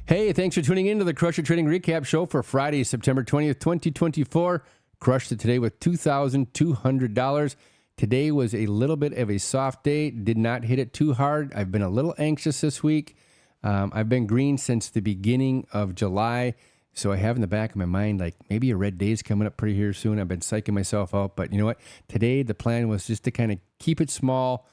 Hey, thanks for tuning in to the Crusher Trading Recap Show for Friday, September 20th, 2024. Crushed it today with $2,200. Today was a little bit of a soft day. Did not hit it too hard. I've been a little anxious this week. I've been green since the beginning of July. So I have in the back of my mind, like maybe a red day is coming up pretty here soon. I've been psyching myself out. But you know what? Today, the plan was just to kind of keep it small.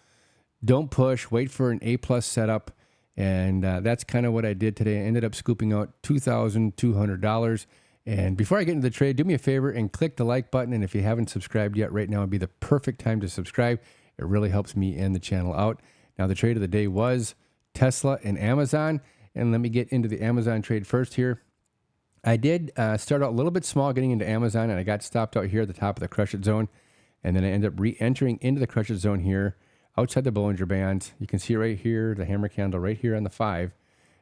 Don't push. Wait for an A-plus setup. And that's kind of what I did today. I ended up scooping out $2,200. And before I get into the trade, do me a favor and click the like button. And if you haven't subscribed yet, right now would be the perfect time to subscribe. It really helps me and the channel out. Now, the trade of the day was Tesla and Amazon. And let me get into the Amazon trade first here. I did start out a little bit small getting into Amazon, and I got stopped out here at the top of the crush it zone. And then I ended up re-entering into the crush it zone here outside the Bollinger Bands. You can see right here, the hammer candle right here on the 5.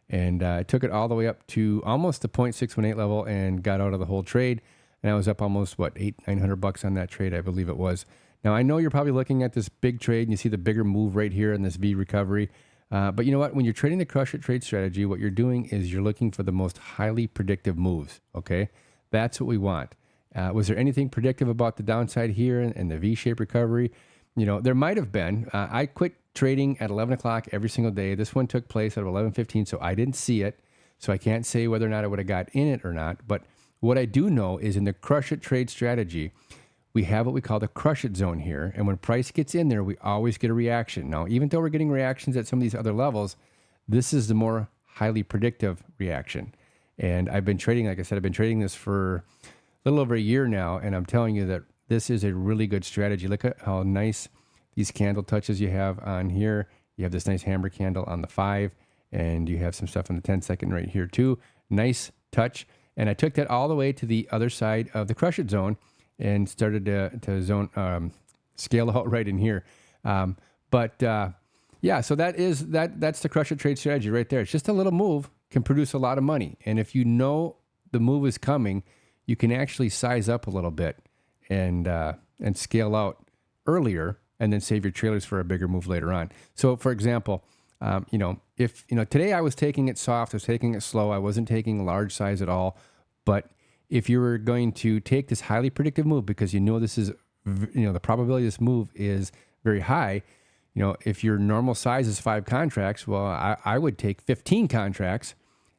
And I took it all the way up to almost the 0.618 level and got out of the whole trade. And I was up almost, what, $900 on that trade, I believe it was. Now, I know you're probably looking at this big trade and you see the bigger move right here in this V recovery. But you know what? When you're trading the crush it trade strategy, what you're doing is you're looking for the most highly predictive moves, okay? That's what we want. Was there anything predictive about the downside here and the V-shaped recovery? You know, there might have been. I quit trading at 11 o'clock every single day. This one took place at 11:15, so I didn't see it. So I can't say whether or not I would have got in it or not. But what I do know is in the crush it trade strategy, we have what we call the crush it zone here. And when price gets in there, we always get a reaction. Now, even though we're getting reactions at some of these other levels, this is the more highly predictive reaction. And I've been trading, like I said, I've been trading this for a little over a year now. And I'm telling you that this is a really good strategy. Look at how nice these candle touches you have on here. You have this nice hammer candle on the 5, and you have some stuff on the 10-second right here too. Nice touch. And I took that all the way to the other side of the crush it zone and started to zone scale out right in here. Yeah, so that's the crush it trade strategy right there. It's just a little move can produce a lot of money. And if you know the move is coming, you can actually size up a little bit and scale out earlier and then save your trailers for a bigger move later on. So for example, if today I was taking it soft, I was taking it slow, I wasn't taking a large size at all. But if you were going to take this highly predictive move because you know this is, the probability of this move is very high, if your normal size is 5 contracts, well, I would take 15 contracts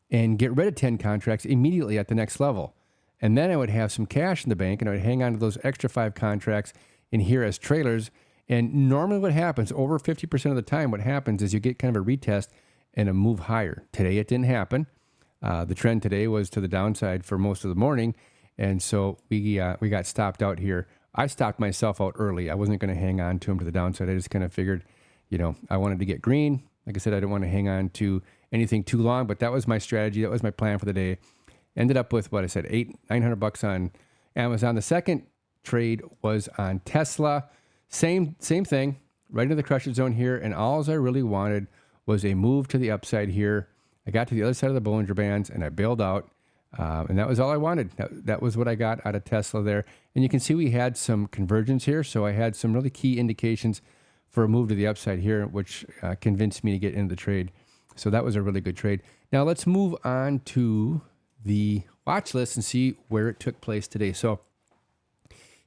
and get rid of 10 contracts immediately at the next level. And then I would have some cash in the bank and I would hang on to those extra 5 contracts in here as trailers. And normally what happens, over 50% of the time, what happens is you get kind of a retest and a move higher. Today it didn't happen. The trend today was to the downside for most of the morning. And so we got stopped out here. I stopped myself out early. I wasn't going to hang on to them to the downside. I just kind of figured, I wanted to get green. Like I said, I didn't want to hang on to anything too long, but that was my strategy. That was my plan for the day. Ended up with what I said, $900 on Amazon. The second trade was on Tesla. Same thing, right into the crush it zone here. And all I really wanted was a move to the upside here. I got to the other side of the Bollinger Bands and I bailed out. And that was all I wanted. That was what I got out of Tesla there. And you can see we had some convergence here. So I had some really key indications for a move to the upside here, which convinced me to get into the trade. So that was a really good trade. Now let's move on to the watch list and see where it took place today. So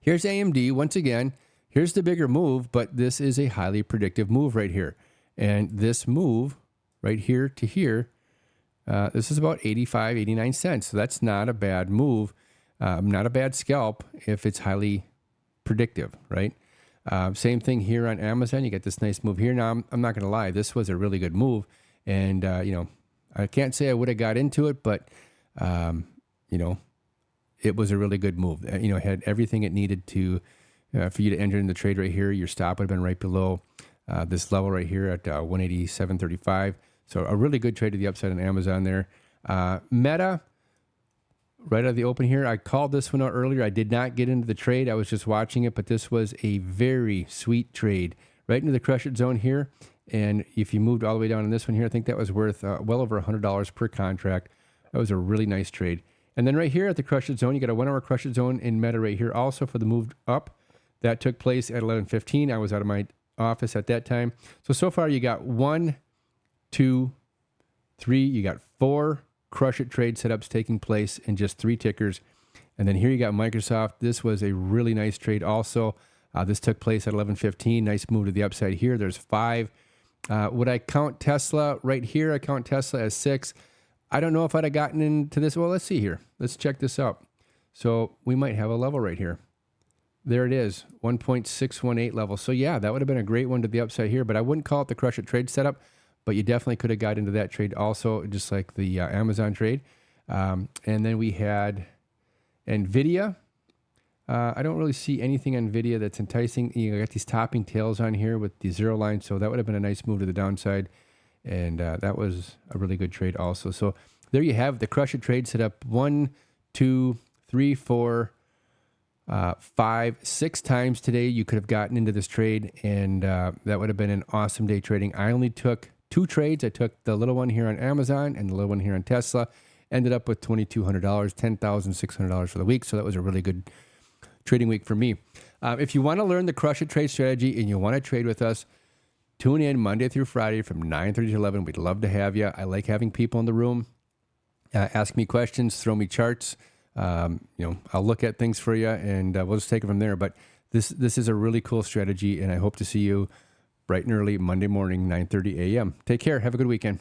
here's AMD once again. Here's the bigger move, but this is a highly predictive move right here. And this move right here to here, this is about 85, 89 cents. So that's not a bad move, not a bad scalp if it's highly predictive, right? Same thing here on Amazon. You get this nice move here. Now, I'm not going to lie. This was a really good move. And, I can't say I would have got into it, but it was a really good move. It had everything it needed to for you to enter in the trade right here. Your stop would have been right below this level right here at 187.35. So a really good trade to the upside on Amazon there. Meta, right out of the open here. I called this one out earlier. I did not get into the trade. I was just watching it, but this was a very sweet trade right into the crush it zone here. And if you moved all the way down in this one here, I think that was worth well over $100 per contract. That was a really nice trade. And then right here at the crush it zone, you got a 1 hour crush it zone in Meta right here also for the move up. That took place at 11:15. I was out of my office at that time. So far you got 1, 2, 3, you got 4 crush it trade setups taking place in just 3 tickers. And then here you got Microsoft. This was a really nice trade also. This took place at 11:15. Nice move to the upside here. There's 5. Would I count Tesla right here? I count Tesla as 6. I don't know if I'd have gotten into this. Well, let's see here. Let's check this out. So we might have a level right here. There it is, 1.618 level. So yeah, that would have been a great one to the upside here, but I wouldn't call it the crush it trade setup, but you definitely could have got into that trade also, just like the Amazon trade. And then we had NVIDIA. I don't really see anything on NVIDIA that's enticing. You got these topping tails on here with the 0 line, so that would have been a nice move to the downside. And that was a really good trade also. So there you have the crush it trade setup. 1, 2, 3, 4, 5, 6 times today you could have gotten into this trade, and that would have been an awesome day trading. I only took 2 trades. I took the little one here on Amazon and the little one here on Tesla. Ended up with $2,200, $10,600 for the week. So that was a really good trading week for me. If you want to learn the crush it trade strategy and you want to trade with us, tune in Monday through Friday from 9:30 to 11. We'd love to have you. I like having people in the room. Ask me questions, throw me charts. I'll look at things for you, and we'll just take it from there. But this is a really cool strategy, and I hope to see you bright and early Monday morning, 9:30 a.m. Take care. Have a good weekend.